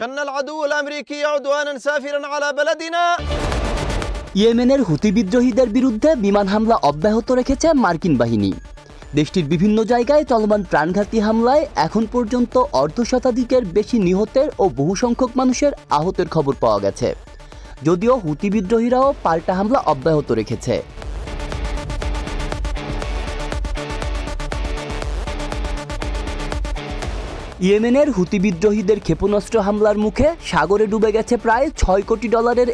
شن العدو الأمريكي عدوانا سافرا على بلدنا। ইয়েমেনের হুতি বিদ্রোহীদের বিরুদ্ধে বিমান হামলা অব্যাহত রেখেছে মার্কিন বাহিনী। দেশটির বিভিন্ন জায়গায় চলমান প্রাণঘাতী হামলায় এখন পর্যন্ত অর্ধশতাধিকের বেশি নিহতের ও বহু সংখ্যক মানুষের আহতের খবর পাওয়া গেছে, যদিও হুতি বিদ্রোহীরাও পাল্টা হামলা অব্যাহত রেখেছে। ইয়েমেনের হুতি বিদ্রোহীদের ক্ষেপণাস্ত্র হামলার মুখে সাগরে ডুবে গেছে প্রায় $6 কোটি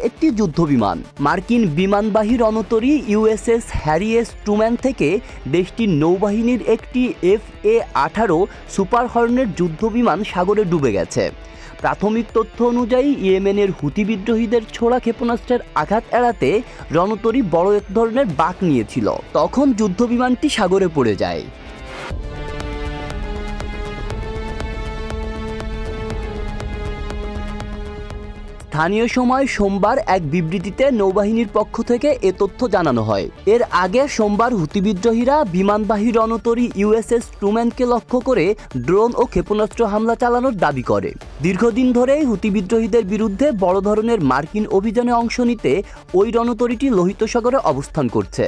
একটি যুদ্ধবিমান। মার্কিন বিমানবাহী রণতরী ইউএসএস হ্যারি এস ট্রুম্যান থেকে দেশটির নৌবাহিনীর একটি FA-18 সুপার হর্নেট যুদ্ধবিমান সাগরে ডুবে গেছে। প্রাথমিক তথ্য অনুযায়ী ইয়েমেনের হুতি বিদ্রোহীদের ছোড়া ক্ষেপণাস্ত্রের আঘাত এড়াতে রণতরী বড় এক ধরনের বাঁক নিয়েছিল, তখন যুদ্ধবিমানটি সাগরে পড়ে যায়। স্থানীয় সময় সোমবার এক বিবৃতিতে নৌবাহিনীর পক্ষ থেকে এ তথ্য জানানো হয়। এর আগে সোমবার হুতি বিদ্রোহীরা বিমানবাহী রণতরী ইউএসএস ট্রুম্যানকে লক্ষ্য করে ড্রোন ও ক্ষেপণাস্ত্র হামলা চালানোর দাবি করে। দীর্ঘদিন ধরেই হুতি বিদ্রোহীদের বিরুদ্ধে বড় ধরনের মার্কিন অভিযানে অংশ নিতে ওই রণতরীটি লোহিত সাগরে অবস্থান করছে।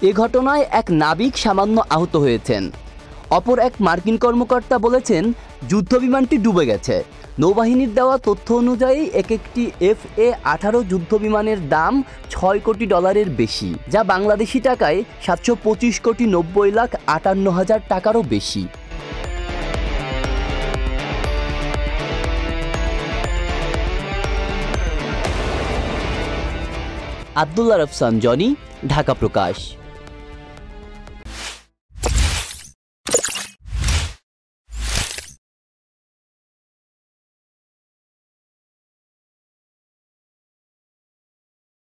এ ঘটনায় এক নাবিক সামান্য আহত হয়েছেন। অপর এক মার্কিন কর্মকর্তা বলেছেন, যুদ্ধবিমানটি ডুবে গেছে। নৌবাহিনীর দেওয়া তথ্য অনুযায়ী একটি FA-18 যুদ্ধবিমানের দাম $6 কোটি বেশি, যা বাংলাদেশি টাকায় 725,90,58,000 টাকারও বেশি। আব্দুল্লাহ রফসান জনি, ঢাকা প্রকাশ।